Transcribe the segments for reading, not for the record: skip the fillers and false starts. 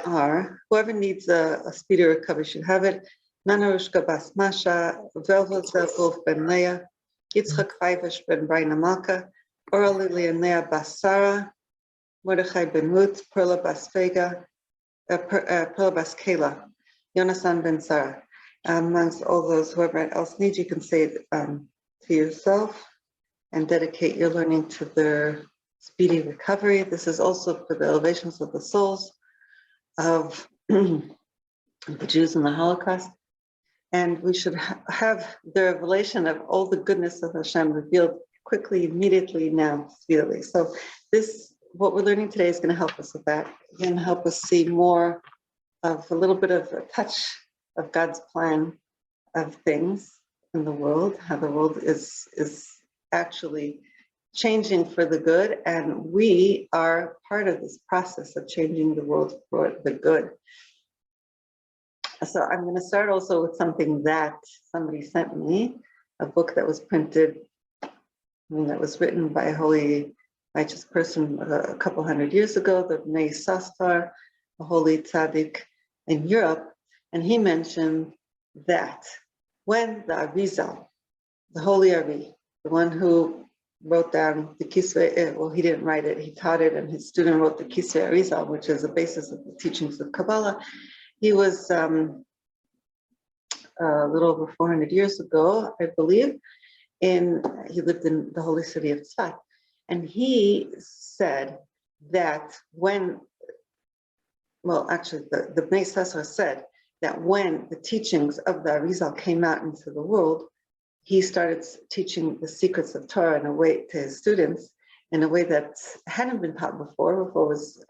are, whoever needs a speedy recovery should have it. Nanarushka Bas Masha, Velvet Zepulf Ben Leah, Yitzchak Chayvish Ben Braina Malka, Orly Leonea Bas Sarah, Mordechai Ben Ruth, Perla Bas Vega, Perla Bas Kayla, Yonasan Ben Sarah. Amongst all those, whoever else needs, you can say it to yourself and dedicate your learning to their speedy recovery. This is also for the elevations of the souls of the Jews in the Holocaust. And we should have the revelation of all the goodness of Hashem revealed quickly, immediately, now, speedily. So this, what we're learning today is going to help us with that. It's going to help us see more of a little bit of a touch of God's plan of things in the world, how the world is actually changing for the good, and we are part of this process of changing the world for the good. So I'm going to start also with something that somebody sent me, a book that was printed, that was written by a holy, righteous person a couple hundred years ago, the Bnei Sastar, a holy tzaddik in Europe, and he mentioned that when the Arizal, the holy Ari, the one who wrote down the Kisvei, well, he didn't write it, he taught it, and his student wrote the Kisvei Arizal, which is the basis of the teachings of Kabbalah. He was a little over 400 years ago, I believe, he lived in the holy city of Tzfat. And he said that when, well, actually, the Bnei Sasra said that when the teachings of the Arizal came out into the world, he started teaching the secrets of Torah in a way to his students, in a way that hadn't been taught before. Before was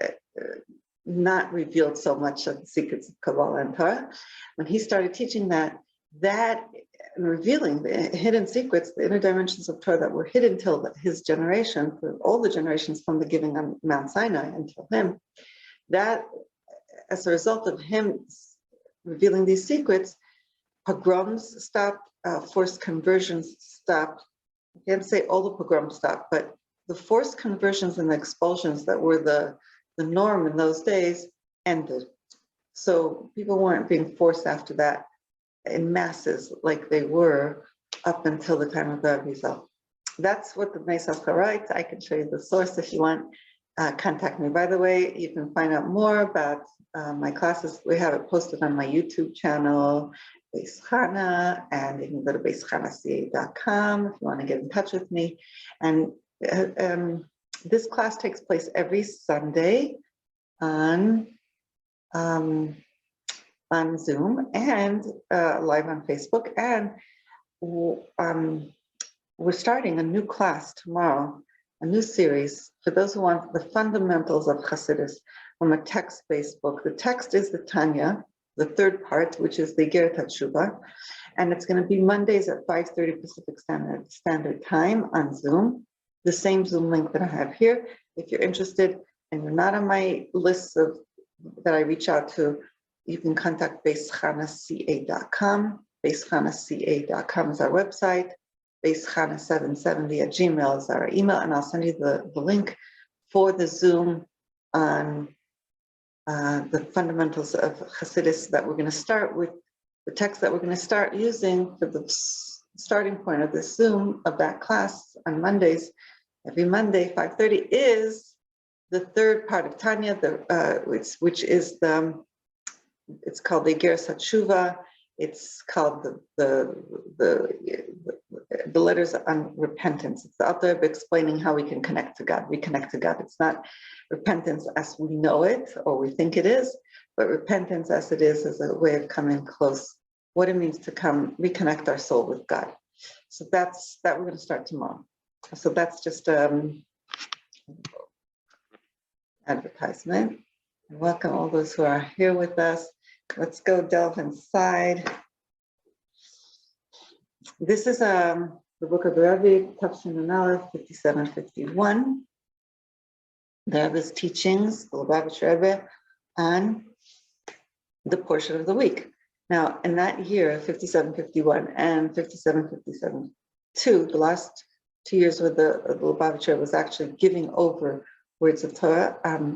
not revealed so much of the secrets of Kabbalah and Torah. When he started teaching that and revealing the hidden secrets, the inner dimensions of Torah that were hidden till his generation, for all the generations from the giving on Mount Sinai until him, that as a result of him revealing these secrets, pogroms stopped, forced conversions stopped. I can't say all the pogroms stopped, but the forced conversions and the expulsions that were the norm in those days ended. So people weren't being forced after that in masses like they were up until the time of the Arizal. That's what the Bnei Sasra writes. I can show you the source if you want. Contact me. By the way, you can find out more about my classes. We have it posted on my YouTube channel, Beis Chana, and you can go to beischanaca.com if you want to get in touch with me. And this class takes place every Sunday on Zoom and live on Facebook. And we're starting a new class tomorrow, a new series for those who want the fundamentals of Chassidus from a text-based book. The text is the Tanya, the third part, which is the Igeret HaTeshuvah, and it's going to be Mondays at 5:30 Pacific Standard Time on Zoom, the same Zoom link that I have here. If you're interested and you're not on my list of that I reach out to, you can contact beischanaca.com. Beischanaca.com is our website. Beischana770@gmail is our email, and I'll send you the link for the Zoom on the fundamentals of Chassidus that we're going to start with, the text that we're going to start using for the starting point of this Zoom of that class on Mondays. Every Monday, 5:30, is the third part of Tanya, which is it's called the Igeret HaTeshuvah. It's called the letters on repentance. It's the Alter Rebbe explaining how we can connect to God, reconnect to God. It's not repentance as we know it or we think it is, but repentance as it is as a way of coming close, what it means to come reconnect our soul with God. So that we're going to start tomorrow. So that's just advertisement. And welcome all those who are here with us. Let's go delve inside. This is the book of the Rebbe, Tafshin and Aleph, 5751. The Rebbe's teachings, the Lubavitcher Rebbe, on the portion of the week. Now, in that year, 5751 and 5757, the last 2 years where the Lubavitcher was actually giving over words of Torah.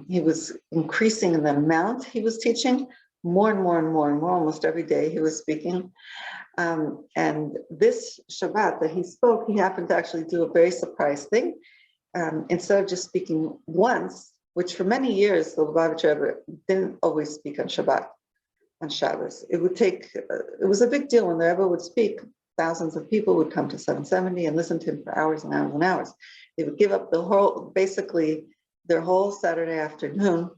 He was increasing in the amount he was teaching, more and more and more and more. Almost every day he was speaking. And this Shabbat that he spoke, he happened to actually do a very surprise thing. Instead of just speaking once, which for many years the Lubavitcher Rebbe didn't always speak on Shabbat, on Shabbos. It was a big deal when the Rebbe would speak. Thousands of people would come to 770 and listen to him for hours and hours and hours. They would give up basically their whole Saturday afternoon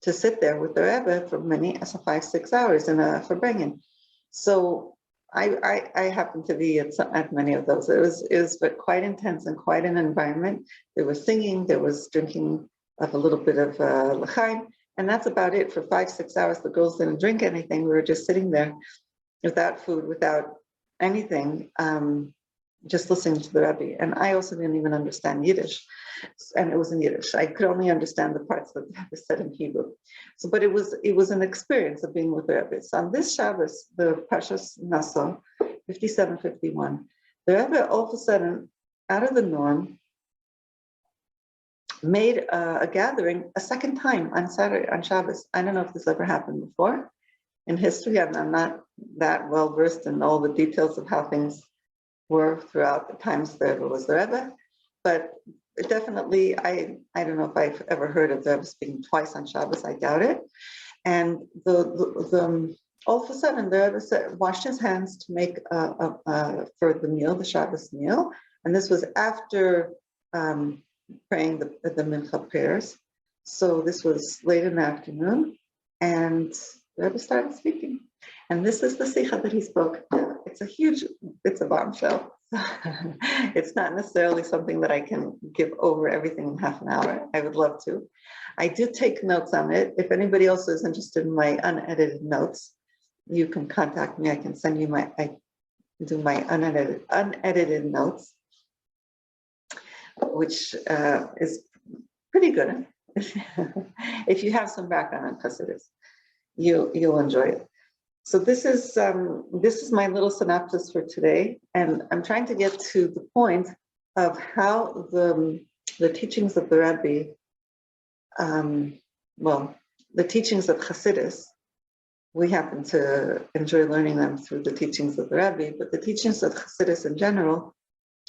to sit there with the Rebbe for 5-6 hours in a farbrengen. So I happened to be at many of those. It was quite intense and quite an environment. There was singing, there was drinking of a little bit of l'chaim, and that's about it. For 5-6 hours, the girls didn't drink anything. We were just sitting there without food, without anything, just listening to the Rebbe. And I also didn't even understand Yiddish, and it was in Yiddish. I could only understand the parts that the Rebbe said in Hebrew. So, but it was an experience of being with the Rebbe. So on this Shabbos, the Parshas Naso, 57-51, the Rebbe all of a sudden, out of the norm, made a gathering a second time on Saturday, on Shabbos. I don't know if this ever happened before in history. I'm not that well versed in all the details of how things were throughout the times the Rebbe was the Rebbe, but definitely, I don't know if I've ever heard of the Rebbe speaking twice on Shabbos. I doubt it. And the all of a sudden, the Rebbe washed his hands to make for the meal, the Shabbos meal, and this was after praying the mincha prayers. So this was late in the afternoon, and the Rebbe started speaking. And this is the sikha that he spoke. It's a bombshell. It's not necessarily something that I can give over everything in half an hour. I would love to. I do take notes on it. If anybody else is interested in my unedited notes, you can contact me. I can send you I do my unedited notes, which is pretty good. If you have some background on Chassidus, you'll enjoy it. So this is my little synopsis for today, and I'm trying to get to the point of how the teachings of the Rebbe, the teachings of Chassidus, we happen to enjoy learning them through the teachings of the Rebbe, but the teachings of Chassidus in general,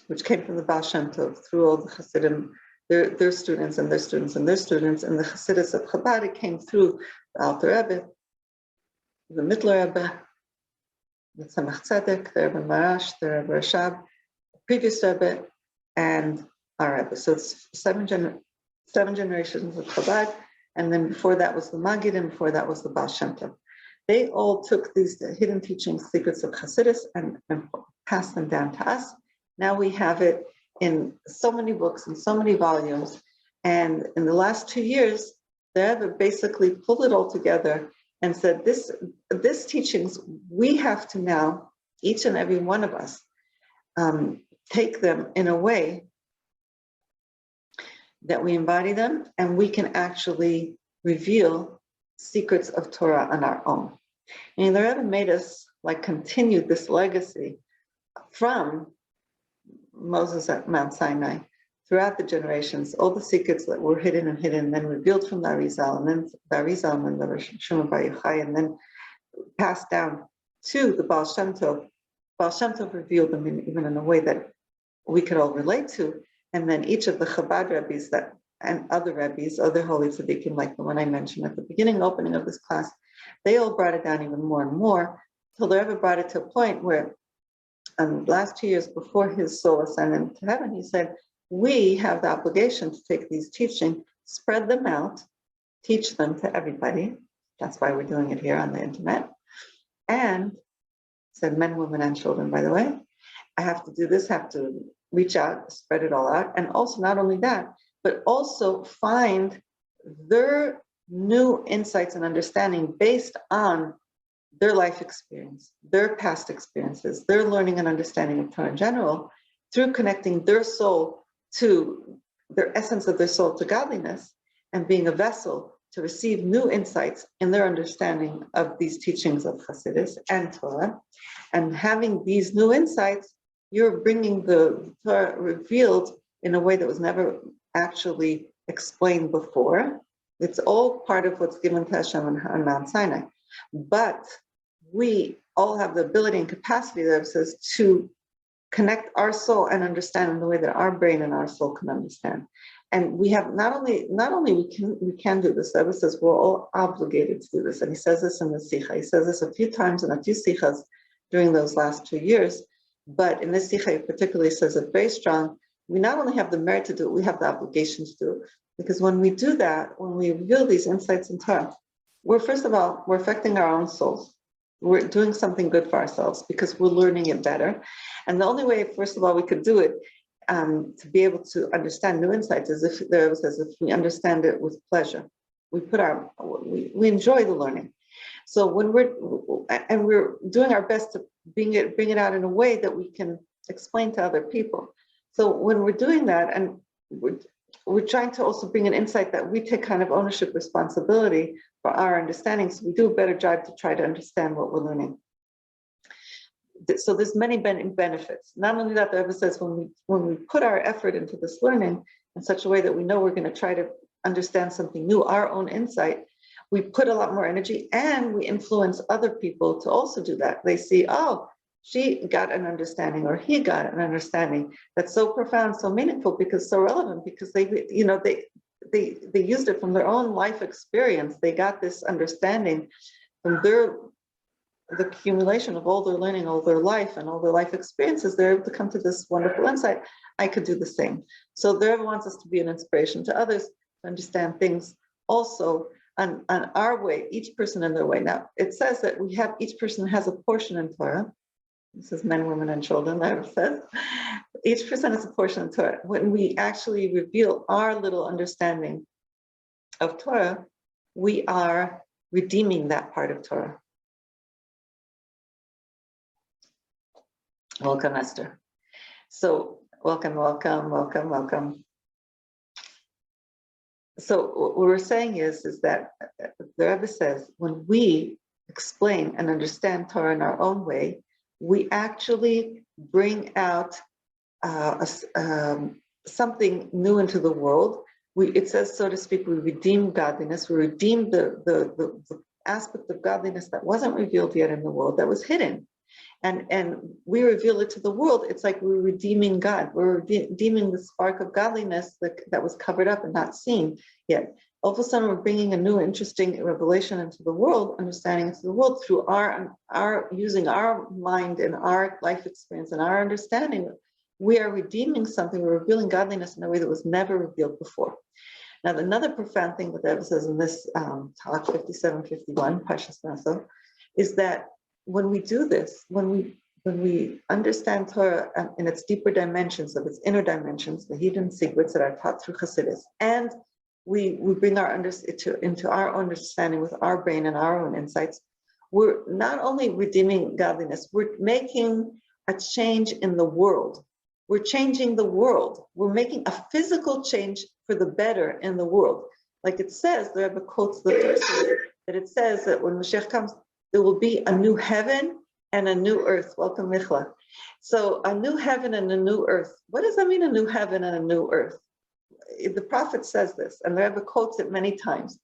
which came from the Baal Shem Tov, through all the Hasidim, their students and their students and their students, and the Chassidus of Chabad, it came through the Alter Rebbe, the Mittler Rebbe, the Tzemach Tzedek, the Rebbe Marash, the Rebbe Rashab, the previous Rebbe, and our Rebbe. So it's seven generations of Chabad, and then before that was the Maggid, and before that was the Baal Shem Tov. They all took these hidden teachings, secrets of Chassidus, and passed them down to us. Now we have it in so many books and so many volumes. And in the last 2 years, the Rebbe basically pulled it all together and said, this teachings, we have to now, each and every one of us, take them in a way that we embody them, and we can actually reveal secrets of Torah on our own. And the Rebbe made us continue this legacy from Moses at Mount Sinai throughout the generations, all the secrets that were hidden and then revealed from the Arizal, and then the Arizal, and then the Rosh Hashanah Bar Yochai, and then passed down to the Baal Shem Tov. Baal Shem Tov revealed them even in a way that we could all relate to, and then each of the Chabad Rebbes and other Rebbes, other holy tzaddikim, like the one I mentioned at the beginning, opening of this class, they all brought it down even more and more, till the Rebbe brought it to a point where last 2 years before his soul ascended to heaven, he said, we have the obligation to take these teachings, spread them out, teach them to everybody. That's why we're doing it here on the internet. And said men, women, and children, by the way. I have to do this, have to reach out, spread it all out. And also not only that, but also find their new insights and understanding based on their life experience, their past experiences, their learning and understanding of Torah in general, through connecting their soul to their essence of their soul to godliness, and being a vessel to receive new insights in their understanding of these teachings of Chassidus and Torah. And having these new insights, you're bringing the Torah revealed in a way that was never actually explained before. It's all part of what's given to Hashem on Mount Sinai. But we all have the ability and capacity, that it says, to connect our soul and understand in the way that our brain and our soul can understand. And we have not only we can do this. The Rebbe says we're all obligated to do this, and he says this in the Sikha. He says this a few times in a few Sikhas during those last 2 years. But in this Sikha, he particularly says it very strong. We not only have the merit to do it, we have the obligation to do it. Because when we do that, when we reveal these insights in Torah, we're first of all, we're affecting our own souls. We're doing something good for ourselves because we're learning it better. And the only way, first of all, we could do it to be able to understand new insights is if the Rebbe says, if we understand it with pleasure. We enjoy the learning. So when we're doing our best to bring it out in a way that we can explain to other people. So when we're doing that, and we're trying to also bring an insight that we take kind of ownership responsibility for our understanding, so we do a better job to try to understand what we're learning. So there's many benefits. Not only that, the Rebbe says when we put our effort into this learning in such a way that we know we're going to try to understand something new, our own insight, we put a lot more energy, and we influence other people to also do that. They see, oh, she got an understanding, or he got an understanding that's so profound, so meaningful, because so relevant, because they used it from their own life experience. They got this understanding from the accumulation of all their learning, all their life, and all their life experiences. They're able to come to this wonderful insight. I could do the same. So the Rebbe wants us to be an inspiration to others to understand things also on our way, each person in their way. Now, it says that each person has a portion in Torah. This is men, women, and children, that it says. Each person has a portion in Torah. When we actually reveal our little understanding of Torah, we are redeeming that part of Torah. Welcome, Esther. So, welcome. So what we're saying is that the Rebbe says, when we explain and understand Torah in our own way, we actually bring out something new into the world. It says, so to speak, we redeem godliness. We redeem the aspect of godliness that wasn't revealed yet in the world, that was hidden. And we reveal it to the world. It's like we're redeeming God. We're redeeming the spark of godliness that was covered up and not seen yet. All of a sudden, we're bringing a new, interesting revelation into the world, understanding into the world through our using our mind and our life experience and our understanding. We are redeeming something. We're revealing godliness in a way that was never revealed before. Now, another profound thing that the Rebbe says in this talk 57-51, Pashas Naso, is that when we do this, when we understand Torah in its deeper dimensions, of its inner dimensions, the hidden secrets that are taught through Chassidus, and we bring into our understanding with our brain and our own insights, we're not only redeeming godliness, we're making a change in the world. We're changing the world. We're making a physical change for the better in the world. Like it says, the Rebbe quotes the verse that it says that when Mashiach comes, there will be a new heaven and a new earth. Welcome, Michla. So a new heaven and a new earth. What does that mean, a new heaven and a new earth? The prophet says this, and the Rebbe quotes it many times.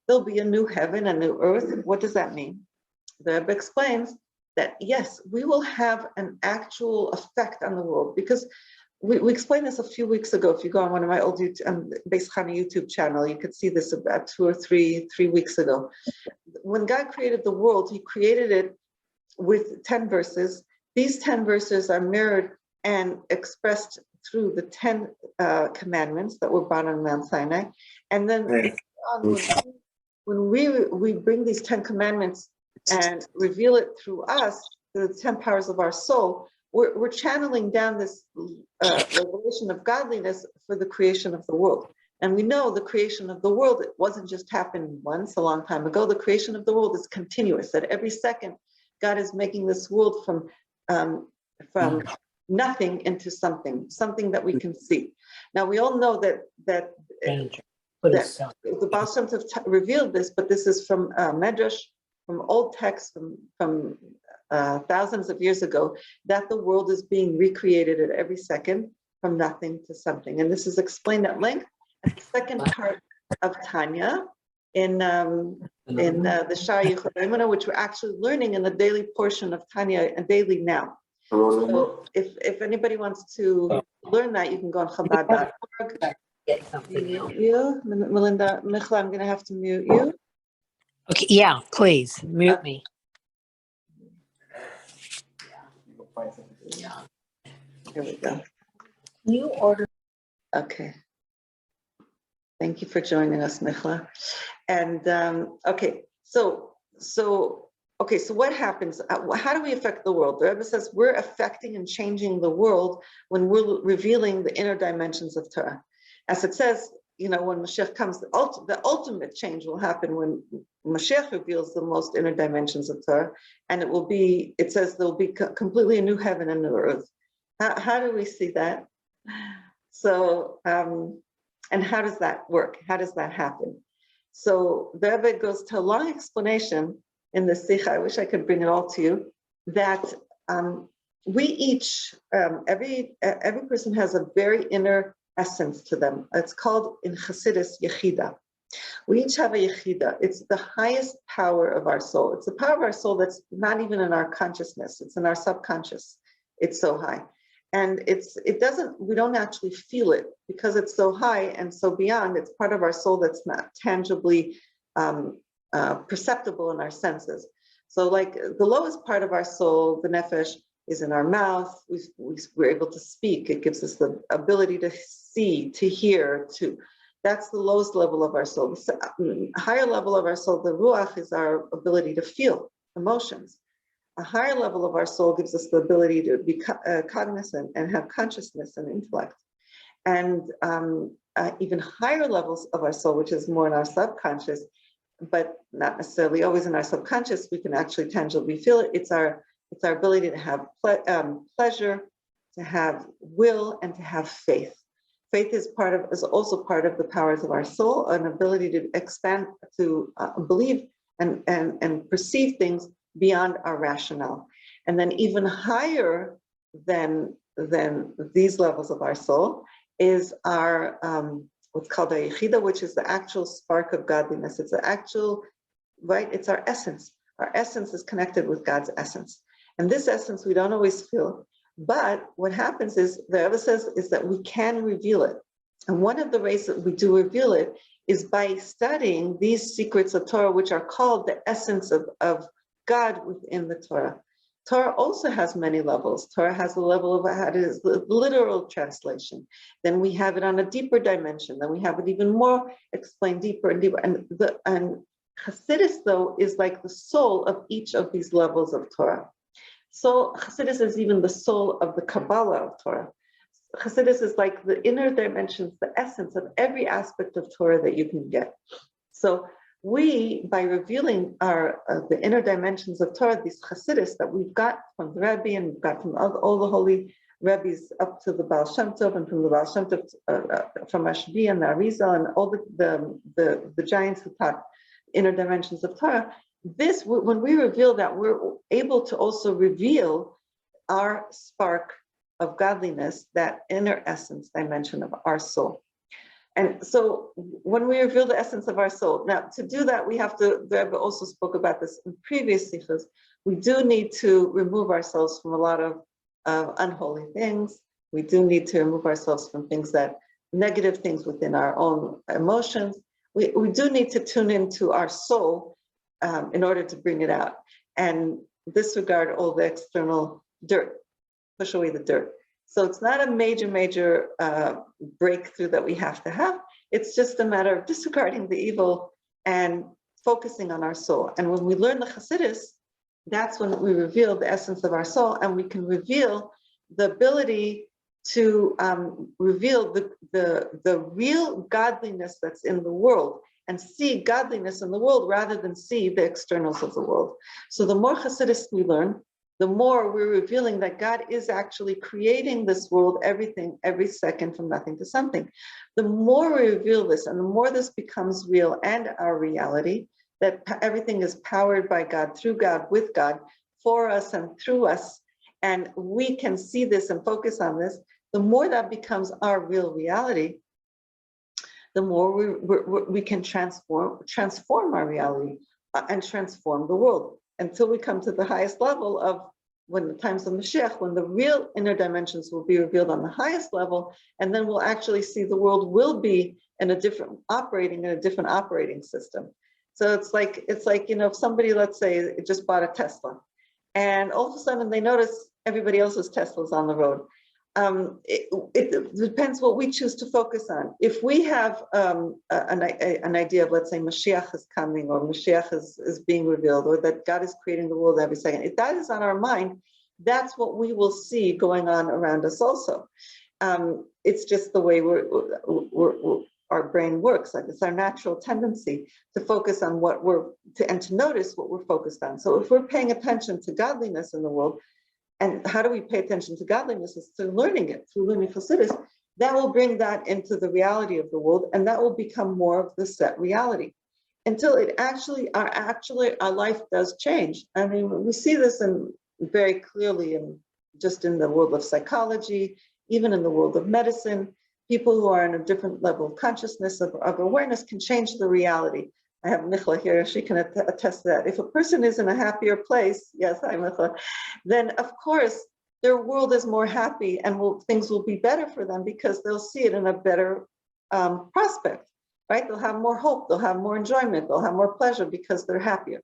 There'll be a new heaven and a new earth. What does that mean? The Rebbe explains that, yes, we will have an actual effect on the world, because we explained this a few weeks ago. If you go on one of my old Beis Chana YouTube channel, you could see this about 2 or 3 weeks ago. When God created the world, he created it with 10 verses. These 10 verses are mirrored and expressed through the 10 commandments that were brought on Mount Sinai. And then when we bring these 10 commandments and reveal it through us, the 10 powers of our soul, we're channeling down this revelation of godliness for the creation of the world. And we know the creation of the world, it wasn't just happened once a long time ago. The creation of the world is continuous. That every second, God is making this world from nothing into something that we can see. Now we all know that the Baal Shem Tov revealed this, but this is from Medrash, from old texts, from thousands of years ago, that the world is being recreated at every second from nothing to something. And this is explained at length second part of Tanya in the Shar Yichud, which we're actually learning in the daily portion of Tanya, daily now. So if anybody wants to learn that, you can go on Chabad.org. Get something else. You, Melinda, Michla, I'm going to have to mute you. Okay, yeah, please mute me. Here we go. Can you order? Okay. Thank you for joining us, Michla. And okay, so what happens? How do we affect the world? The Rebbe says we're affecting and changing the world when we're revealing the inner dimensions of Torah. As it says, when Mashiach comes, the ultimate change will happen when Mashiach reveals the most inner dimensions of Torah, and it says there will be completely a new heaven and new earth. How do we see that? So, and how does that work? How does that happen? So the Rebbe goes to a long explanation in the Sikha. I wish I could bring it all to you. That we each, every person has a very inner essence to them. It's called in Chassidus Yechida. We each have a Yechida. It's the highest power of our soul. It's the power of our soul that's not even in our consciousness. It's in our subconscious. It's so high. And we don't actually feel it because it's so high and so beyond. It's part of our soul that's not tangibly perceptible in our senses. So like the lowest part of our soul, the nefesh, is in our mouth. We're able to speak. It gives us the ability to see, to hear, that's the lowest level of our soul. The higher level of our soul, the ruach, is our ability to feel emotions. A higher level of our soul gives us the ability to be cognizant and have consciousness and intellect. And even higher levels of our soul, which is more in our subconscious, but not necessarily always in our subconscious, we can actually tangibly feel it. It's our ability to have pleasure, to have will, and to have faith. Faith is also part of the powers of our soul, an ability to expand, to believe and perceive things beyond our rationale. And then even higher than these levels of our soul is our what's called a yechida, which is the actual spark of godliness. It's the actual, right? It's our essence. Our essence is connected with God's essence. And this essence we don't always feel. But what happens is, the Rebbe says, is that we can reveal it. And one of the ways that we do reveal it is by studying these secrets of Torah, which are called the essence of God within the Torah. Torah also has many levels. Torah has a level of how it is the literal translation. Then we have it on a deeper dimension. Then we have it even more explained deeper and deeper. And Chassidus, though, is like the soul of each of these levels of Torah. So Chassidus is even the soul of the Kabbalah of Torah. Chassidus is like the inner dimensions, the essence of every aspect of Torah that you can get. So we, by revealing the inner dimensions of Torah, these Chassidus that we've got from the Rebbe and we've got from all the holy Rebbes up to the Baal Shem Tov, and from the Baal Shem Tov, from Ashbi and the Arizal and all the giants who taught inner dimensions of Torah, when we reveal that, we're able to also reveal our spark of godliness, that inner essence dimension of our soul. And so when we reveal the essence of our soul, now to do that, we have to, the Rebbe also spoke about this in previous sikhs, we do need to remove ourselves from a lot of unholy things. We do need to remove ourselves from negative things within our own emotions. We do need to tune into our soul in order to bring it out and disregard all the external dirt, push away the dirt. So it's not a major breakthrough that we have to have. It's just a matter of disregarding the evil and focusing on our soul. And when we learn the Chassidus, that's when we reveal the essence of our soul, and we can reveal the ability to reveal the real godliness that's in the world, and see godliness in the world rather than see the externals of the world. So the more Chassidus we learn, the more we're revealing that God is actually creating this world, everything, every second, from nothing to something. The more we reveal this, and the more this becomes real and our reality, that everything is powered by God, through God, with God, for us and through us, and we can see this and focus on this, the more that becomes our real reality, the more we can transform our reality and transform the world until we come to the highest level of when the times of Mashiach, when the real inner dimensions will be revealed on the highest level, and then we'll actually see the world will be in a different operating system. So it's like, if somebody, let's say, just bought a Tesla, and all of a sudden they notice everybody else's Teslas on the road. It depends what we choose to focus on. If we have an idea of, let's say, Mashiach is coming, or Mashiach is being revealed, or that God is creating the world every second, if that is on our mind, that's what we will see going on around us also. It's just the way our brain works. Like, it's our natural tendency to focus on and to notice what we're focused on. So if we're paying attention to godliness in the world, and how do we pay attention to godliness? Is through learning it, through learning Chassidus. That will bring that into the reality of the world, and that will become more of the set reality until it our life does change. I mean, we see this very clearly in the world of psychology, even in the world of medicine. People who are in a different level of consciousness, of awareness, can change the reality. I have Michla here, she can attest to that. If a person is in a happier place, yes, I'm Michla, then of course their world is more happy, and things will be better for them because they'll see it in a better prospect, right? They'll have more hope, they'll have more enjoyment, they'll have more pleasure because they're happier,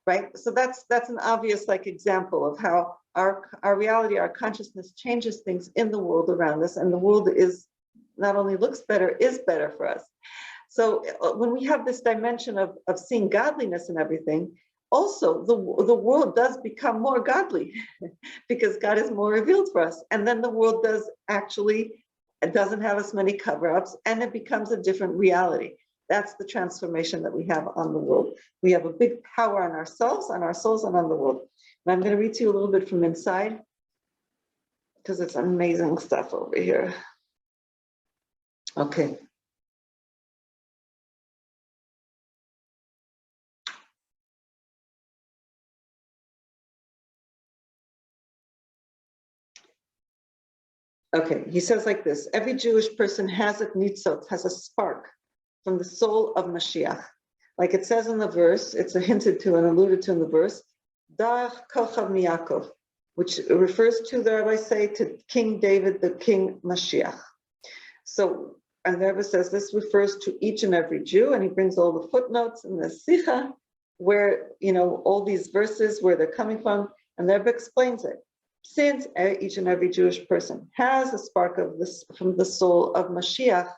right? So that's an obvious example of how our reality, our consciousness changes things in the world around us, and the world is not only looks better, is better for us. So when we have this dimension of seeing godliness in everything, also the world does become more godly because God is more revealed for us. And then the world doesn't have as many cover-ups, and it becomes a different reality. That's the transformation that we have on the world. We have a big power on ourselves, on our souls, and on the world. And I'm going to read to you a little bit from inside, because it's amazing stuff over here. Okay. Okay, he says like this: every Jewish person has a nitzot, has a spark from the soul of Mashiach. Like it says in the verse, it's hinted to and alluded to in the verse, Darach Kochav Miyakov, which refers to, the Rabbi say, to King David, the King Mashiach. So, and the Rebbe says this refers to each and every Jew, and he brings all the footnotes in the Sicha, where, all these verses, where they're coming from, and the Rebbe explains it. Since each and every Jewish person has a spark of this from the soul of Mashiach,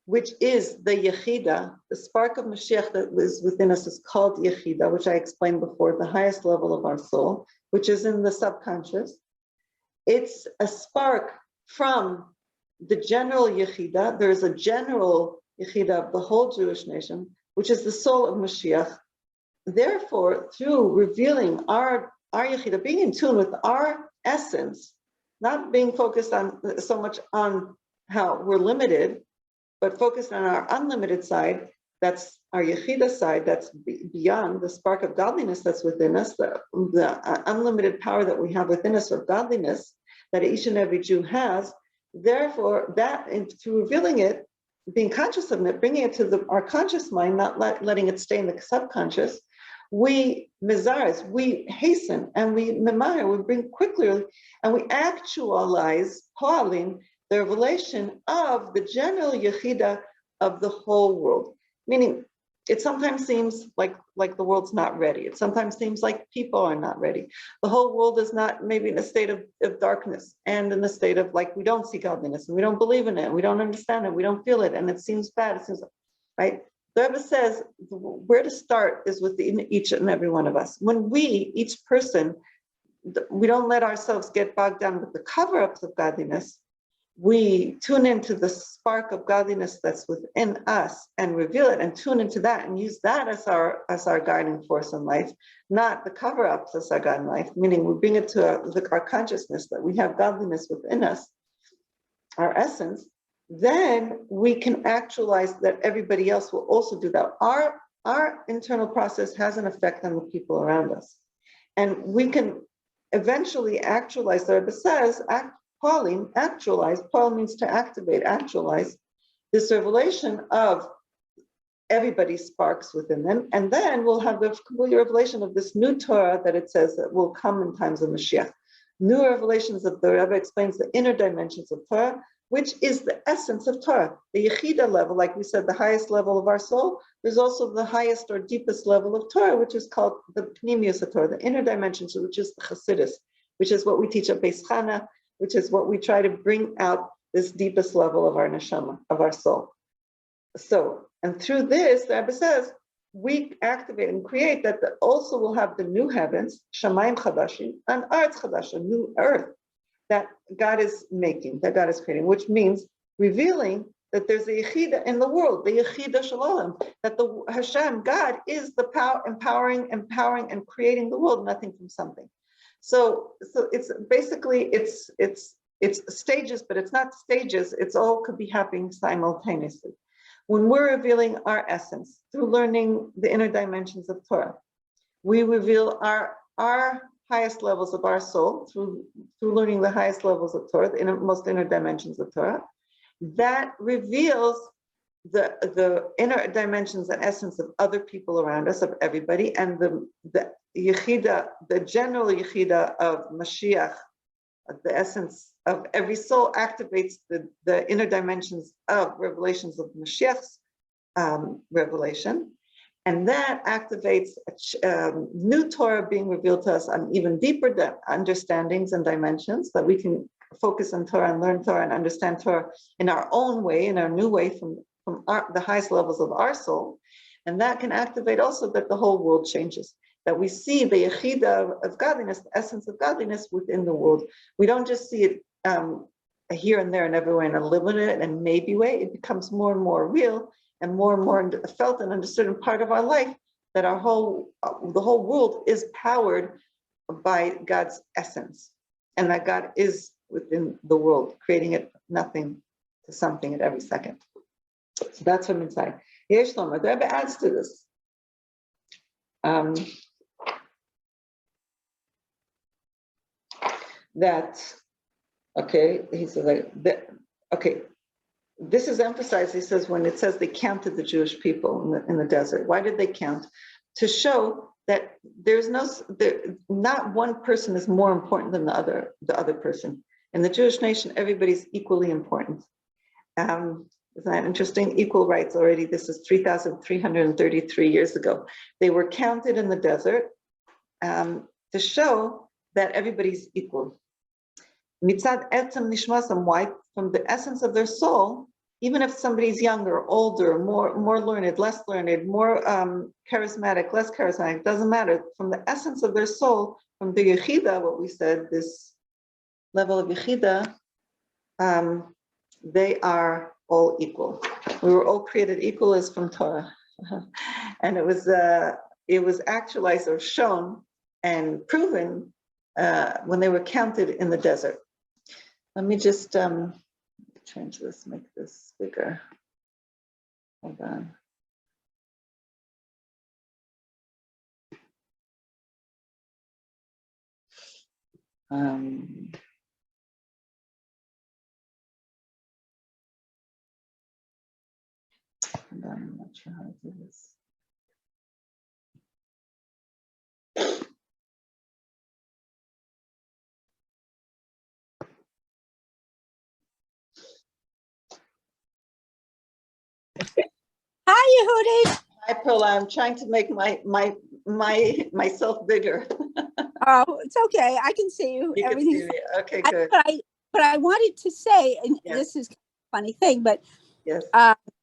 which is the Yechida, the spark of Mashiach that is within us is called Yechida, which I explained before, the highest level of our soul, which is in the subconscious. It's a spark from the general Yechida. There's a general Yechida of the whole Jewish nation, which is the soul of Mashiach. Therefore, through revealing our Yechida, being in tune with our essence, not being focused on so much on how we're limited, but focused on our unlimited side, that's our Yechida side, that's beyond the spark of godliness that's within us, the unlimited power that we have within us of godliness that each and every Jew has. Therefore, through revealing it, being conscious of it, bringing it to our conscious mind, not letting it stay in the subconscious, we hasten, and we bring quickly, and we actualize, Pauline, the revelation of the general Yechida of the whole world. Meaning, it sometimes seems like the world's not ready. It sometimes seems like people are not ready. The whole world is not maybe in a state of darkness, and in a state of we don't see godliness, and we don't believe in it, and we don't understand it, we don't feel it, and it seems bad, it seems, right? The Rebbe says where to start is within each and every one of us. When each person, we don't let ourselves get bogged down with the cover-ups of godliness, we tune into the spark of godliness that's within us and reveal it and tune into that and use that as our guiding force in life, not the cover-ups as our guiding life, meaning we bring it to our consciousness that we have godliness within us, our essence. Then we can actualize that everybody else will also do that. Our internal process has an effect on the people around us. And we can eventually actualize, the Rebbe says, Pauline, actualize. Paul means to activate, actualize this revelation of everybody's sparks within them. And then we'll have the complete revelation of this new Torah that it says that will come in times of Mashiach. New revelations of the Rebbe explains the inner dimensions of Torah, which is the essence of Torah. The Yechida level, like we said, the highest level of our soul, there's also the highest or deepest level of Torah, which is called the Pnimius of Torah, the inner dimensions, which is the Chassidus, which is what we teach at Beis Chana, which is what we try to bring out this deepest level of our neshama, of our soul. So, and through this, the Rebbe says, we activate and create that also will have the new heavens, Shamayim Chadashim, and Aretz Chadash, a new earth that God is making, that God is creating, which means revealing that there's a Yechida in the world, the Yechida Shalom, that the Hashem, God, is the power, empowering and creating the world, nothing from something. So it's basically, it's stages, but it's not stages, it's all could be happening simultaneously. When we're revealing our essence through learning the inner dimensions of Torah, we reveal our highest levels of our soul through learning the highest levels of Torah, the most inner dimensions of Torah. That reveals the inner dimensions and essence of other people around us, of everybody, and the Yechida, the general Yechida of Mashiach, the essence of every soul, activates the inner dimensions of revelations of Mashiach's revelation. And that activates new Torah being revealed to us on even deeper understandings and dimensions, that we can focus on Torah and learn Torah and understand Torah in our own way, in our new way, from the highest levels of our soul. And that can activate also that the whole world changes, that we see the Yechida of godliness, the essence of godliness within the world. We don't just see it here and there and everywhere in a limited and maybe way. It becomes more and more real and more felt and understood and part of our life, that the whole world is powered by God's essence, and that God is within the world, creating it nothing to something at every second. So that's from inside. Yesh Shlomo, the Rebbe adds to this. He says this is emphasized, he says, when it says they counted the Jewish people in the desert. Why did they count? To show that not one person is more important than the other person. In the Jewish nation, everybody's equally important. Isn't that interesting? Equal rights already. This is 3,333 years ago. They were counted in the desert to show that everybody's equal. Mitzad etzem nishmasam, why? From the essence of their soul, even if somebody's younger, older, more learned, less learned, more charismatic, less charismatic, doesn't matter. From the essence of their soul, from the Yechida, what we said, this level of Yechida, they are all equal. We were all created equal as from Torah. And it was actualized or shown and proven when they were counted in the desert. Let me just change this, make this bigger. Hold on. Hold on, I'm not sure how to do this. Hi, Yehudi. Hi, Pearl. I'm trying to make myself bigger. Oh, it's okay. I can see you. You can see Everything's me. Okay, good. but I wanted to say, and Yes. this is a funny thing, but Yes.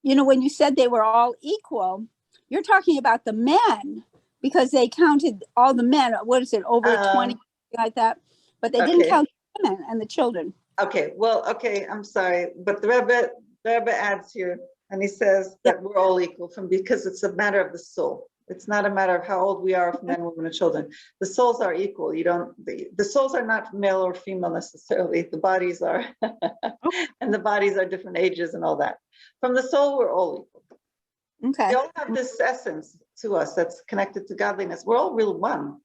when you said they were all equal, you're talking about the men, because they counted all the men. What is it, over 20, like that? But they didn't count the women and the children. Okay. Well, okay. I'm sorry, but the Rebbe adds here, and he says that we're all equal because it's a matter of the soul. It's not a matter of how old we are, men, women, and children. The souls are equal. The souls are not male or female necessarily. The bodies are, and the bodies are different ages and all that. From the soul, we're all equal. Okay. We all have this essence to us that's connected to godliness. We're all real one.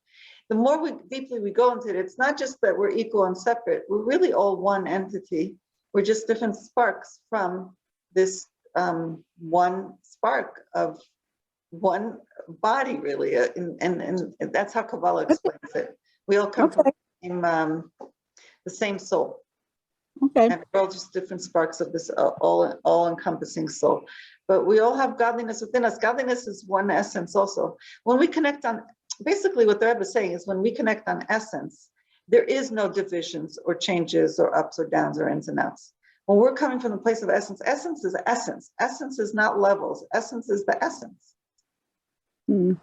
The more deeply we go into it, it's not just that we're equal and separate. We're really all one entity. We're just different sparks from this one spark of one body, really, and that's how Kabbalah explains it. We all come from the same soul, Okay. and we're all just different sparks of this all-encompassing soul. But we all have godliness within us. Godliness is one essence also. When we connect on, basically what the Rebbe is saying is when we connect on essence, there is no divisions or changes or ups or downs or ins and outs. When we're coming from the place of essence, essence is essence. Essence is not levels. Essence is the essence.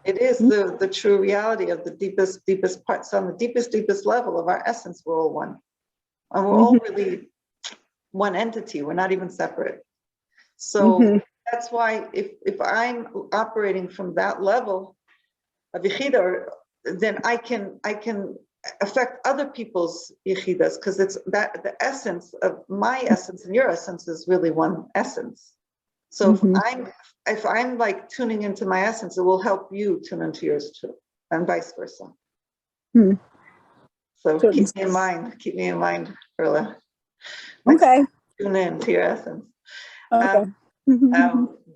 It is the true reality of the deepest parts. So on the deepest level of our essence, we're all one. And we're all really one entity. We're not even separate. So that's why if I'm operating from that level of yichida, then I can affect other people's yichidas, because it's that the essence of my essence and your essence is really one essence. So if I'm like tuning into my essence, it will help you tune into yours too, and vice versa. So keep me in mind, Perla. Okay. Tune in to your essence. Okay.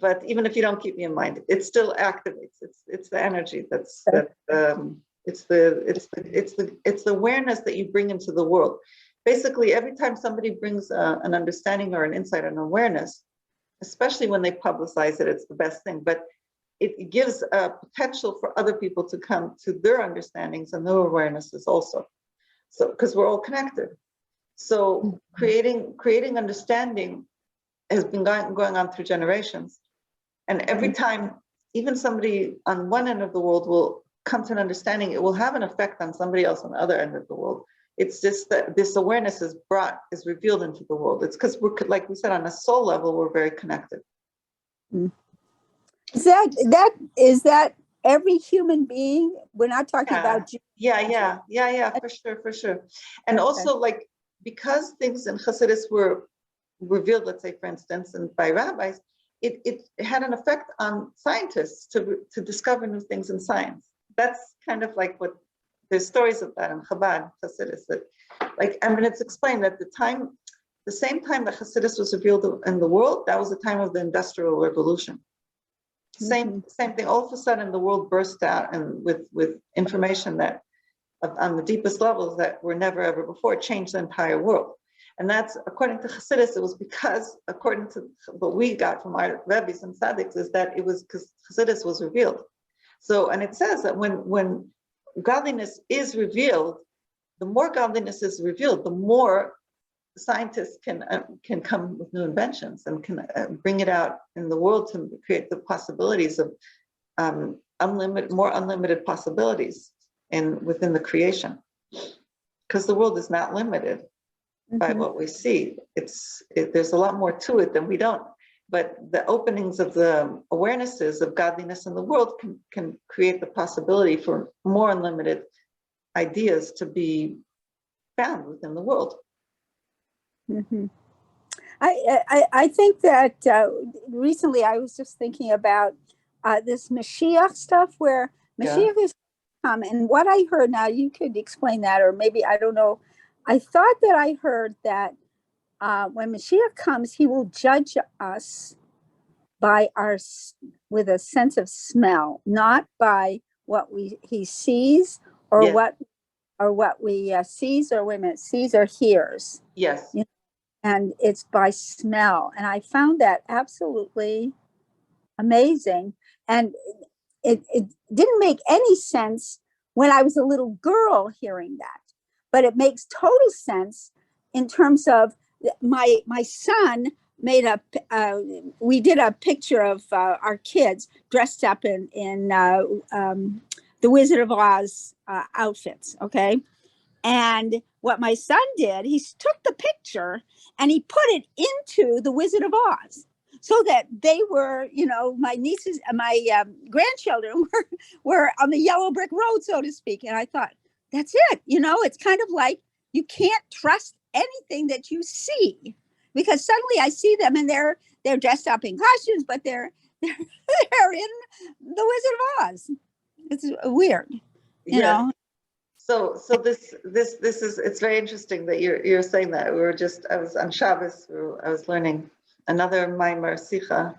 But even if you don't keep me in mind, it still activates. It's the energy it's the awareness that you bring into the world. Basically, every time somebody brings an understanding or an insight or an awareness, especially when they publicize it, it's the best thing. But it gives a potential for other people to come to their understandings and their awarenesses also. So, because we're all connected. So creating understanding has been going on through generations. And every time, even somebody on one end of the world will come to an understanding, it will have an effect on somebody else on the other end of the world. It's just that this awareness is revealed into the world. It's because we're, like we said, on a soul level, we're very connected. Is that every human being? We're not talking about Jews. Yeah, for sure. And also, like, because things in Hasidus were revealed, let's say, for instance, and by rabbis, it had an effect on scientists to discover new things in science. That's kind of like what there's stories of that in Chabad Hasidus. That, like, I mean, it's explained that the same time that Hasidus was revealed in the world, that was the time of the Industrial Revolution. Same thing. All of a sudden, the world burst out and with information that, on the deepest levels, that were never ever before, changed the entire world. And that's, according to Hasidus, it was because, according to what we got from our Rebbes and Tzaddiks, is that it was because Hasidus was revealed. So, and it says that when godliness is revealed, the more godliness is revealed, the more scientists can come with new inventions and can bring it out in the world to create the possibilities of more unlimited possibilities within the creation. Because the world is not limited by what we see. There's a lot more to it than we don't. But the openings of the awarenesses of godliness in the world can create the possibility for more unlimited ideas to be found within the world. I think that recently I was just thinking about this Mashiach stuff, where Mashiach is come, and what I heard, now you could explain that, or maybe, I don't know, I thought that I heard that when Mashiach comes, he will judge us with a sense of smell, not by what he sees or what we sees or hears. Yes. You know, and it's by smell. And I found that absolutely amazing. And it didn't make any sense when I was a little girl hearing that, but it makes total sense in terms of my son we did a picture of our kids dressed up in the Wizard of Oz outfits, okay? And what my son did, he took the picture and he put it into the Wizard of Oz, so that they were, my nieces and my grandchildren were on the yellow brick road, so to speak. And I thought, that's it. It's kind of like you can't trust anything that you see, because suddenly I see them and they're dressed up in costumes, but they're in the Wizard of Oz. It's weird, you know. So this is, it's very interesting that you're saying that. I was on Shabbos, I was learning another Maimar Sicha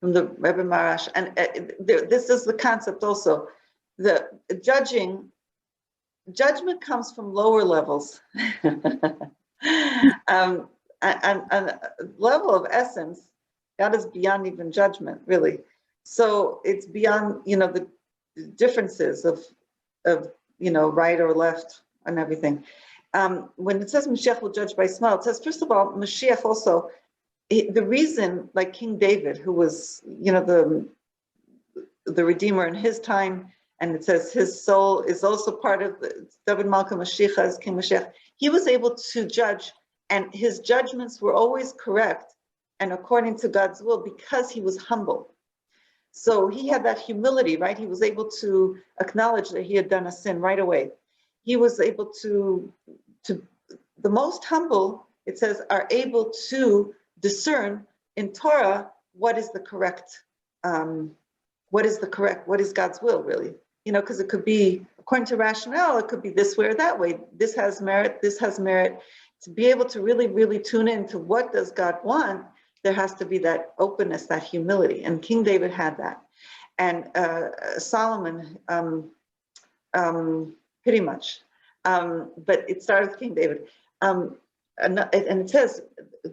from the Rebbe Marash, and this is the concept also. The judgment comes from lower levels, and level of essence. God is beyond even judgment, really. So it's beyond, the differences of right or left and everything. When it says Mashiach will judge by smile, it says, first of all, Mashiach also, the reason, like King David, who was, the Redeemer in his time, and it says his soul is also part of David Malka Mashiach as King Mashiach, he was able to judge, and his judgments were always correct and according to God's will because he was humble. So he had that humility, right? He was able to acknowledge that he had done a sin right away. He was able to the most humble, it says, are able to discern in Torah what is correct, what is God's will, really. Because it could be, according to rationale, it could be this way or that way. This has merit, this has merit. To be able to really, really tune into what does God want, there has to be that openness, that humility. And King David had that. And Solomon, pretty much. But it started with King David. And it says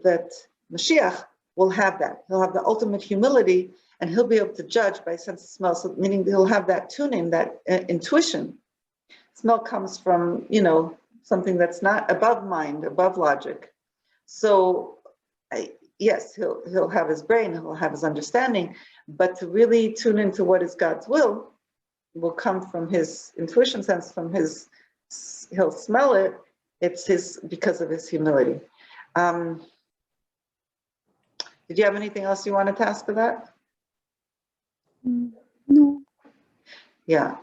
that Mashiach will have that. He'll have the ultimate humility, and he'll be able to judge by sense of smell. So meaning he'll have that tuning, that intuition. Smell comes from, something that's not above mind, above logic. So yes, he'll have his brain, he'll have his understanding, but to really tune into what is God's will come from his intuition sense, he'll smell it. It's because of his humility. Did you have anything else you wanted to ask for that? No. Yeah,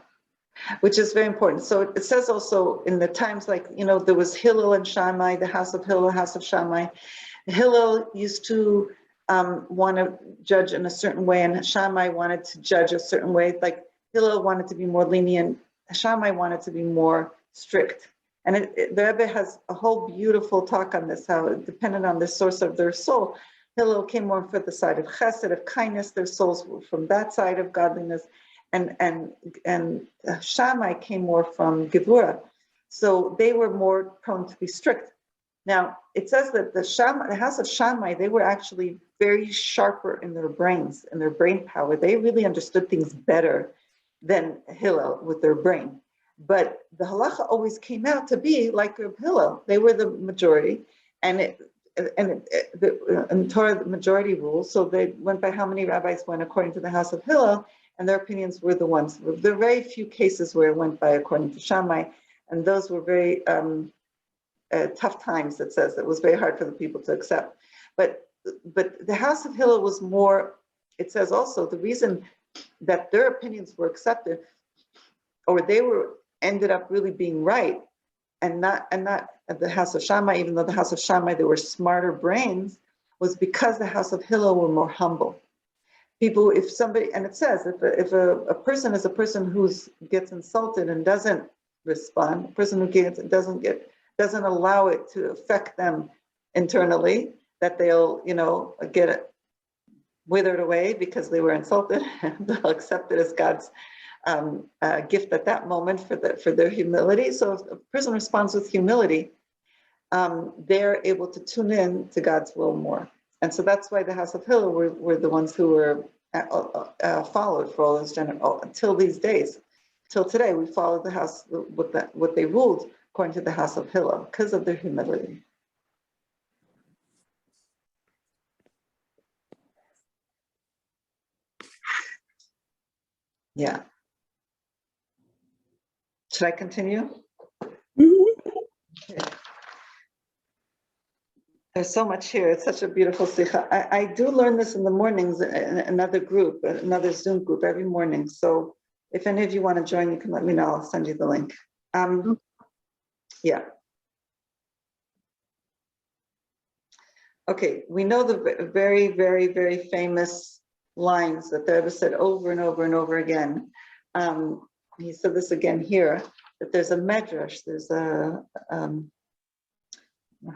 which is very important. So it says also in the times, like, there was Hillel and Shammai, the house of Hillel, house of Shammai. Hillel used to want to judge in a certain way, and Shammai wanted to judge a certain way. Like Hillel wanted to be more lenient, Shammai wanted to be more strict. And the Rebbe has a whole beautiful talk on this, how it depended on the source of their soul. Hillel came more from the side of chesed, of kindness. Their souls were from that side of godliness. And Shammai came more from Gevurah. So they were more prone to be strict. Now, it says that the house of Shammai, they were actually very sharper in their brains, in their brain power. They really understood things better than Hillel with their brain. But the halacha always came out to be like Reb Hillel. They were the majority, and in Torah, the majority rules. So they went by how many rabbis went according to the house of Hillel, and their opinions were the ones. There are very few cases where it went by according to Shammai, and those were very tough times. It says it was very hard for the people to accept. But the house of Hillel was more. It says also the reason that their opinions were accepted, or they ended up really being right, and not at the house of Shammai, even though the house of Shammai, there were smarter brains, was because the house of Hillel were more humble. People, if somebody, and it says, if a person is a person who gets insulted and doesn't respond, a person who doesn't allow it to affect them internally, that they'll, get it withered away because they were insulted, they'll accept it as God's gift at that moment for their humility. So if a person responds with humility, they're able to tune in to God's will more. And so that's why the house of Hillel were the ones who were followed for all those until these days. Till today, we follow the house, what they ruled according to the house of Hillel, because of their humility. Yeah. Should I continue? Mm-hmm. Okay. There's so much here. It's such a beautiful sikha. I do learn this in the mornings in another group, another Zoom group every morning. So if any of you want to join, you can let me know. I'll send you the link. Yeah. Okay, we know the very, very, very famous lines that the Rebbe said over and over and over again. He said this again here, that there's a medrash, there's a,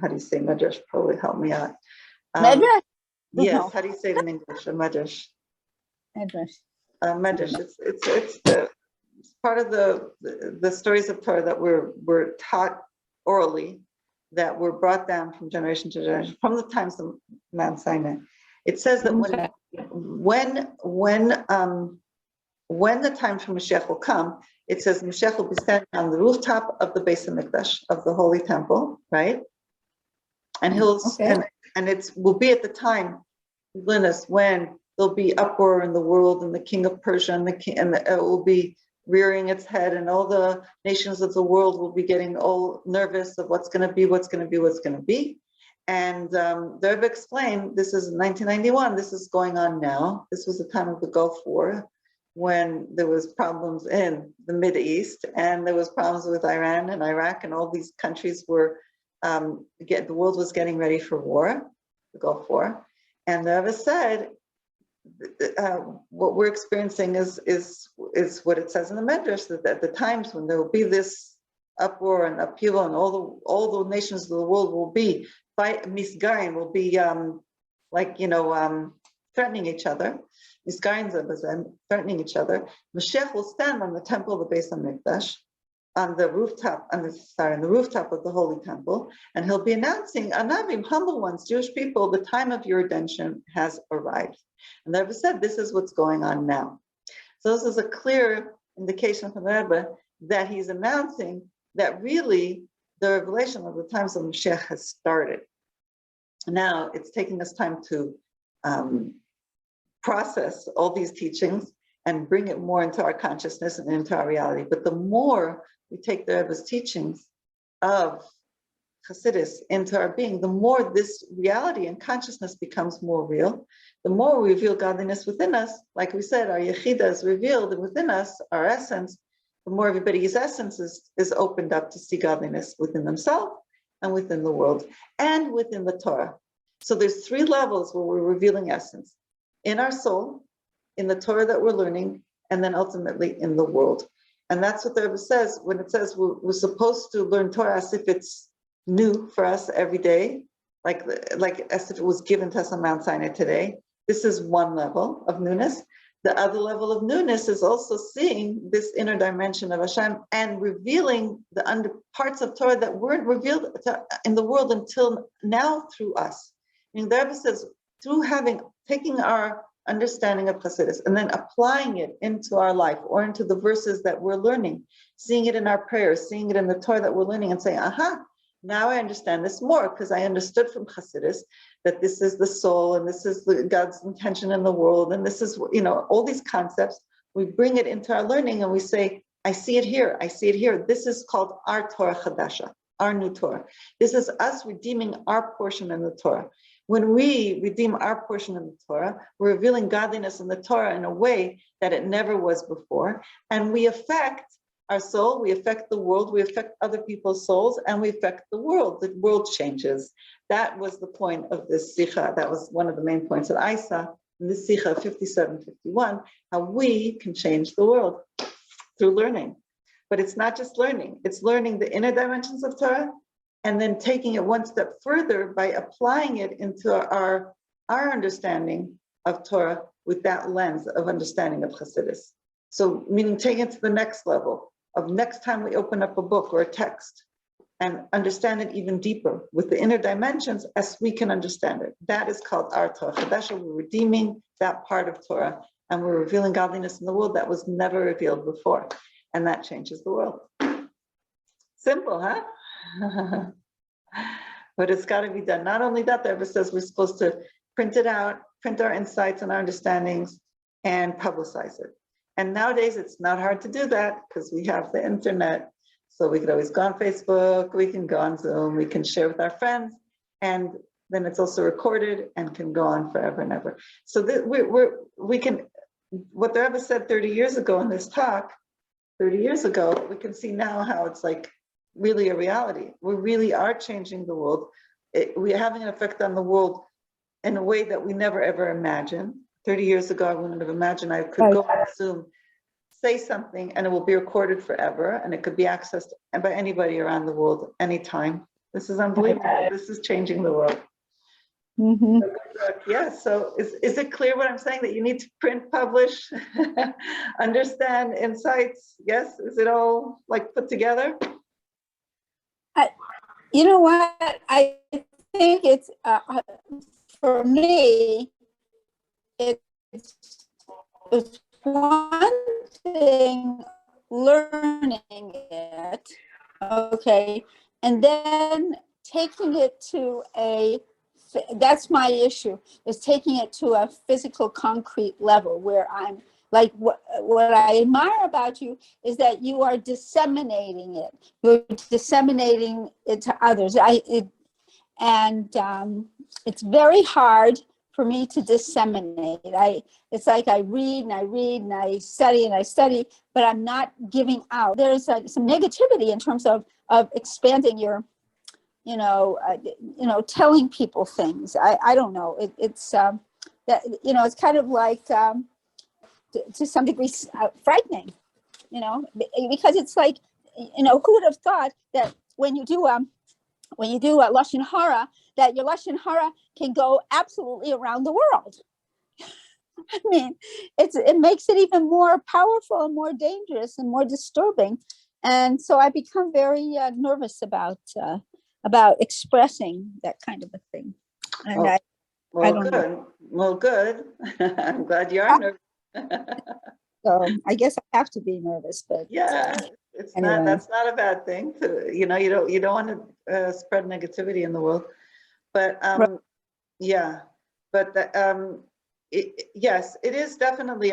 how do you say medrash? Probably help me out. Medrash? Yes, how do you say it in English? A medrash. Medrash. It's part of the stories of Torah that were taught orally, that were brought down from generation to generation from the times of Mount Sinai. It says that when the time for Mashiach will come, it says Mashiach will be standing on the rooftop of the Beis Hamikdash, of the Holy Temple, right? And and it will be at the time, Linus, when there'll be uproar in the world, and the king of Persia and it will be rearing its head, and all the nations of the world will be getting all nervous of what's going to be. And the Rebbe explained, this is 1991, this is going on now. This was the time of the Gulf War, when there was problems in the Middle East, and there was problems with Iran and Iraq, and all these countries were, the world was getting ready for war, the Gulf War. And the Rebbe said, what we're experiencing is what it says in the Medrash, that at the times when there will be this uproar and upheaval, and all the nations of the world will be misgarim, will be threatening each other. Misgarim threatening each other. Mashiach will stand on the temple of the Beis Hamikdash, on the rooftop of the Holy Temple, and he'll be announcing, Anavim, humble ones, Jewish people, the time of your redemption has arrived. And the Rebbe said, this is what's going on now. So this is a clear indication from the Rebbe that he's announcing that really the revelation of the times of Mashiach has started. Now it's taking us time to process all these teachings and bring it more into our consciousness and into our reality. But the more we take the Rebbe's teachings of Chassidus into our being, the more this reality and consciousness becomes more real, the more we reveal godliness within us. Like we said, our Yechida is revealed within us, our essence, the more everybody's essence is opened up to see godliness within themselves and within the world and within the Torah. So there's 3 levels where we're revealing essence: in our soul, in the Torah that we're learning, and then ultimately in the world. And that's what the Rebbe says when it says we're supposed to learn Torah as if it's new for us every day, like as if it was given to us on Mount Sinai today. This is one level of newness. The other level of newness is also seeing this inner dimension of Hashem and revealing the parts of Torah that weren't revealed in the world until now through us. And the Rebbe says, through taking our understanding of Chassidus and then applying it into our life or into the verses that we're learning, seeing it in our prayers, seeing it in the Torah that we're learning, and saying, aha, now I understand this more, because I understood from Chassidus that this is the soul and this is God's intention in the world, and this is, all these concepts. We bring it into our learning and we say, I see it here, I see it here. This is called our Torah Chadasha, our new Torah. This is us redeeming our portion in the Torah. When we redeem our portion of the Torah, we're revealing godliness in the Torah in a way that it never was before. And we affect our soul, we affect the world, we affect other people's souls, and we affect the world. The world changes. That was the point of this Sikha. That was one of the main points that I saw in this Sikha 5751, how we can change the world through learning. But it's not just learning, it's learning the inner dimensions of Torah, and then taking it one step further by applying it into our understanding of Torah with that lens of understanding of Chassidus. So meaning taking it to the next level of next time we open up a book or a text and understand it even deeper with the inner dimensions as we can understand it. That is called our Torah Chadasha. We're redeeming that part of Torah, and we're revealing godliness in the world that was never revealed before. And that changes the world. Simple, huh? But it's got to be done. Not only that, the Rebbe says we're supposed to print it out, print our insights and our understandings, and publicize it. And nowadays, it's not hard to do that because we have the internet. So we could always go on Facebook, we can go on Zoom, we can share with our friends, and then it's also recorded and can go on forever and ever. So we can, what the Rebbe said 30 years ago in this talk, 30 years ago, we can see now how it's like really a reality. We really are changing the world. We're having an effect on the world in a way that we never ever imagined. 30 years ago, I wouldn't have imagined I could go on Zoom, say something, and it will be recorded forever, and it could be accessed by anybody around the world anytime. This is unbelievable. This is changing the world. Mhm. Yeah, so is it clear what I'm saying, that you need to print, publish, understand insights? Yes, is it all like put together? You know what? I think it's for me. It's one thing learning it, okay, and then taking it to that's my issue, is taking it to a physical, concrete level where I'm like, what I admire about you is that you are disseminating it. You're disseminating it to others. It's very hard for me to disseminate. It's like I read and I read and I study and I study, but I'm not giving out. There's some negativity in terms of expanding your, telling people things. I don't know. It's that, it's kind of like to some degree frightening, because it's like, who would have thought that when you do a lashon hara, that your lashon hara can go absolutely around the world. I mean, it makes it even more powerful and more dangerous and more disturbing. And so I become very nervous about expressing that kind of a thing. And I don't good. know. Well, good. I'm glad you are nervous. So I guess I have to be nervous, but yeah, it's anyway. that's not a bad thing to, you don't want to spread negativity in the world, but Right. yeah, but yes, it is definitely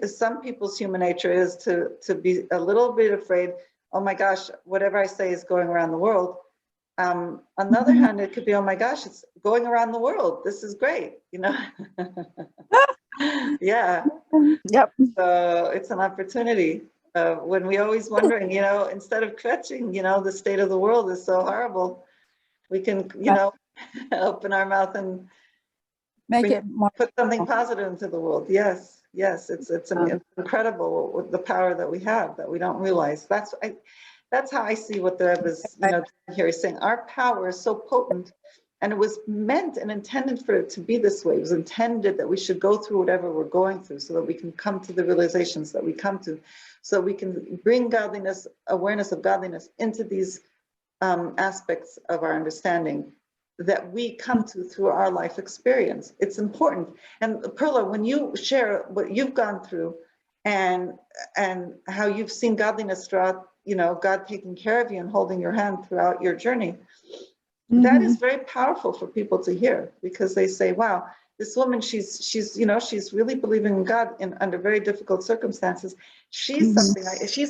some people's human nature is to be a little bit afraid. Oh my gosh, whatever I say is going around the world. On the other hand, it could be, oh my gosh, it's going around the world. This is great, yeah. Yep. So it's an opportunity. When we always wondering, instead of kvetching, the state of the world is so horrible, we can, open our mouth and Make it more. put something positive into the world. Yes, it's incredible with the power that we have that we don't realize. That's how I see what the Rebbe is, here is saying. Our power is so potent, and it was meant and intended for it to be this way. It was intended that we should go through whatever we're going through so that we can come to the realizations that we come to, so we can bring godliness, awareness of godliness into these aspects of our understanding that we come to through our life experience. It's important. And Perla, when you share what you've gone through and how you've seen godliness throughout, God taking care of you and holding your hand throughout your journey, that is very powerful for people to hear, because they say, wow, this woman, she's really believing in God under very difficult circumstances. She's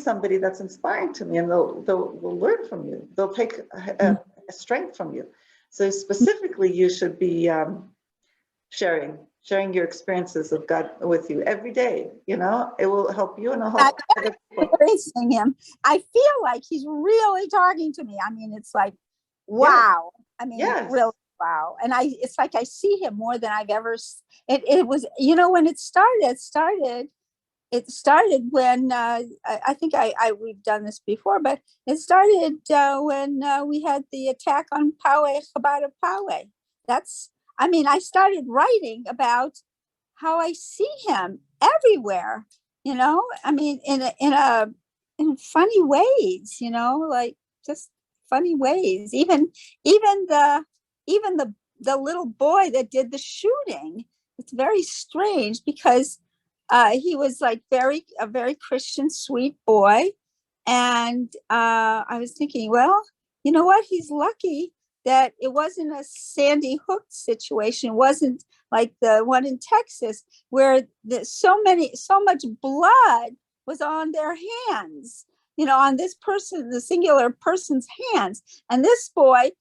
somebody that's inspiring to me, and they'll learn from you. They'll take a strength from you. So specifically, you should be sharing your experiences of God with you every day. It will help you and it'll help other people. Embracing him. I feel like he's really talking to me. I mean, it's like, wow. Yes. I mean, really, wow. And it's like I see him more than I've ever. It was, when it started when I think we've done this before, but it started when we had the attack on Poway, Chabad of Poway. I started writing about how I see him everywhere, I mean, in funny ways, like just funny ways. Even the little boy that did the shooting, it's very strange, because he was like a very Christian, sweet boy. And I was thinking, well, you know what? He's lucky that it wasn't a Sandy Hook situation. It wasn't like the one in Texas, where so much blood was on their hands, on this person, the singular person's hands. And this boy,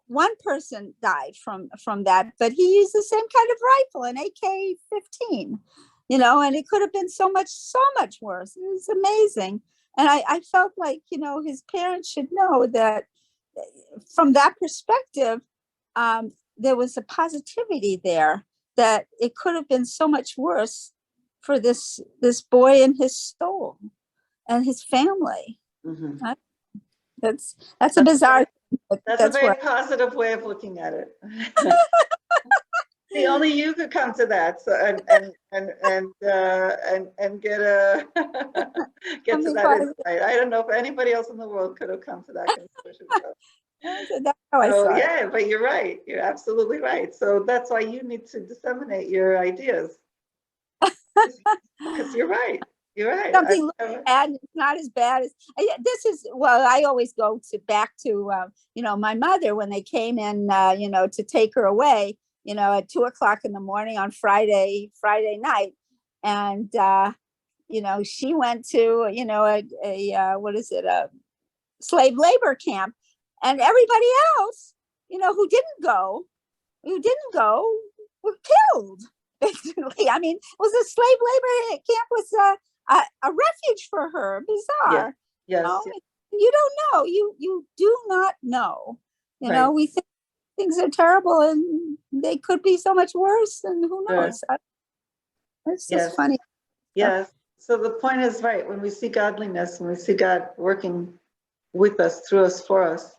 one person died from that, but he used the same kind of rifle, an AK-15. And it could have been so much worse. It was amazing. And I felt like, his parents should know that from that perspective, there was a positivity there, that it could have been so much worse for this boy and his soul and his family. Mm-hmm. That's a bizarre. That's a very positive way of looking at it. See, only you could come to that. So and get a get to that insight. I don't know if anybody else in the world could have come to that conclusion. So that's how I Oh saw it. yeah, but you're right. You're absolutely right. So that's why you need to disseminate your ideas. Because you're right. You're right. Something looks bad, and it's not as bad as this is. Well, I always go back to my mother when they came in, to take her away, at 2:00 in the morning on Friday night, and she went to a what is it, a slave labor camp, and everybody else, who didn't go were killed. Basically, I mean, it was a slave labor camp, was a refuge for her. Bizarre. Yes. You don't know. You do not know. Right. We think things are terrible, and they could be so much worse. And who knows? Sure. It's just funny. Yes. So the point is, right, when we see godliness, when we see God working with us, through us, for us,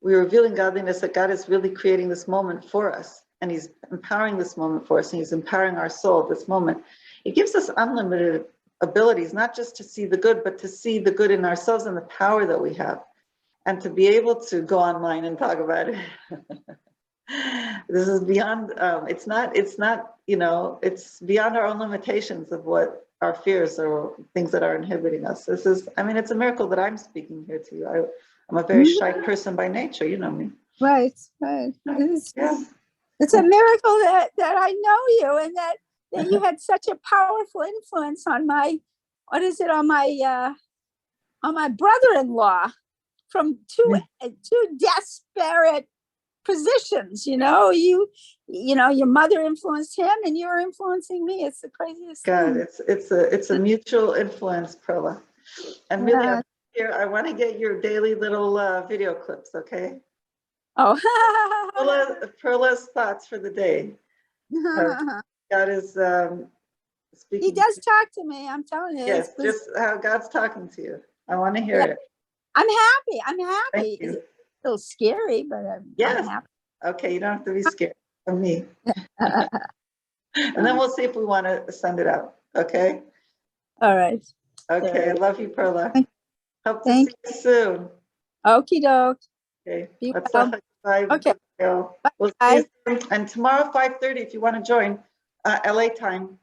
we're revealing godliness, that God is really creating this moment for us, and he's empowering this moment for us, and he's empowering our soul at this moment. It gives us unlimited abilities, not just to see the good, but to see the good in ourselves and the power that we have, and to be able to go online and talk about it. This is beyond, it's not, it's beyond our own limitations of what our fears or things that are inhibiting us. This is, it's a miracle that I'm speaking here to you. I'm a very shy person by nature, you know me. Right. It's a miracle that I know you, and that you had such a powerful influence on my brother-in-law from two disparate positions. Your mother influenced him, and you were influencing me. It's the craziest thing. It's a mutual influence, Perla. And really, here I want to get your daily little video clips, okay? Oh. Perla's thoughts for the day. God is speaking. He does talk to me, I'm telling you. Yes, just how God's talking to you. I want to hear it. I'm happy. Thank you. It's a little scary, but I'm happy. Okay, you don't have to be scared of me. And then we'll see if we want to send it out. Okay? All right. Okay, I love you, Perla. Hope to see you soon. Okie doke. Okay. Bye. Okay. We'll see you soon. And tomorrow, 5:30, if you want to join, LA time,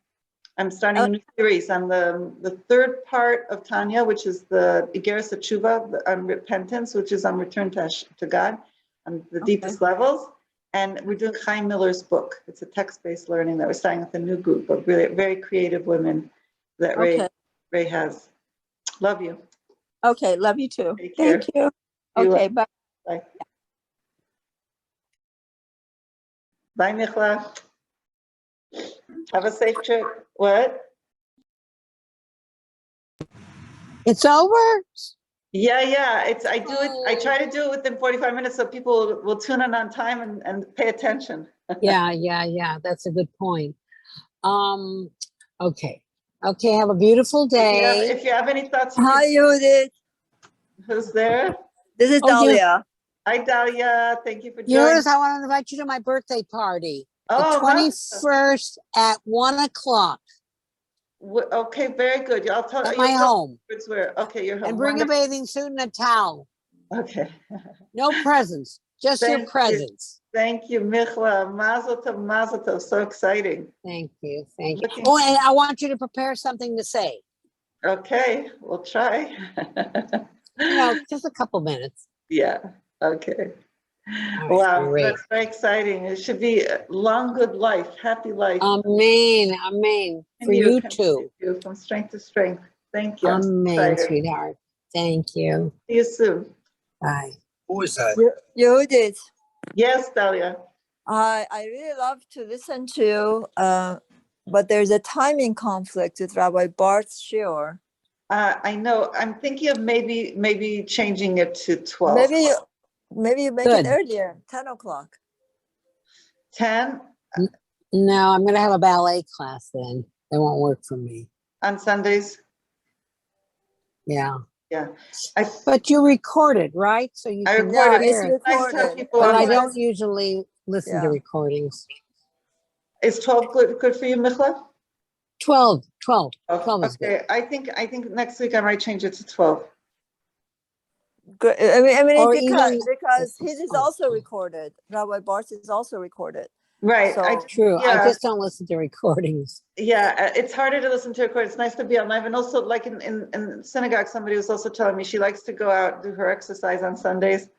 I'm starting a new series on the third part of Tanya, which is the Igeres Tshuva, on repentance, which is on return to God, on the deepest levels. And we're doing Chaim Miller's book. It's a text-based learning that we're starting with a new group of really very creative women that Ray has. Love you. Okay, love you too. Take care. Thank you. Okay, bye. Bye. Bye, Michla. Have a safe trip. What? It's over? Yeah. I try to do it within 45 minutes so people will tune in on time and pay attention. Yeah. That's a good point. Okay. Have a beautiful day. If you have any thoughts. Hi, Judith. Who's there? This is Dahlia. Hi, Dahlia. Thank you for joining. Yours, I want to invite you to my birthday party. The 21st at 1:00. Okay, very good. I'll tell you. At my home. Where? Okay, your home. And bring a bathing suit and a towel. Okay. No presents, just your presence. Thank you, Michla. Mazel tov. So exciting. Thank you. Oh, and I want you to prepare something to say. Okay, we'll try. Just a couple minutes. Yeah. Okay. Right, wow, great. That's very exciting. It should be a long, good life, happy life. Amen. For you too. From strength to strength. Thank you. Amen, sweetheart. Thank you. See you soon. Bye. Who is that? Judith. Yes, Dahlia. I really love to listen to you, but there's a timing conflict with Rabbi Bart Shiur. I know. I'm thinking of maybe changing it to 12. Maybe you make it earlier, 10 o'clock. 10? No, I'm going to have a ballet class then. It won't work for me. On Sundays? Yeah. But you record it, right? So you can recorded. It's recorded. Nice to have people but on I don't usually listen to recordings. Is 12 good for you, Michla? 12 is good. Okay, I think next week I might change it to 12. Good. I mean, Or because even- his is oh, also oh. recorded. Rabbi Bart's is also recorded. Right. So- True. I Yeah. just don't listen to recordings. Yeah, it's harder to listen to a record. It's nice to be on live. And also, like in synagogue, somebody was also telling me she likes to go out, do her exercise on Sundays.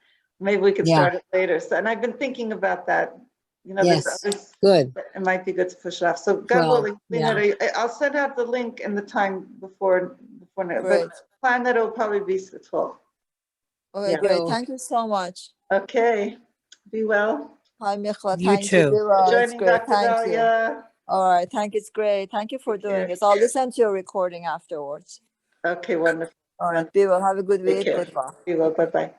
Maybe we could Yeah. start it later. So, and I've been thinking about that. You know, Yes. there's others, Good. it might be good to push it off. So God 12, willing, yeah. I'll send out the link and the time before Great. but plan that it'll probably be 12. Okay, Yeah. great. So- Thank you so much. Okay. Be well. Hi, Michla. You Thank too. you. Be well. It's Joining great. Dr. Thank you. Dahlia. All right. Thank you. It's great. Thank you for Take doing care. this. I'll listen to your recording afterwards. Okay, wonderful. All right. Be well. Have a good Take week. care. Goodbye. Be well. Bye-bye.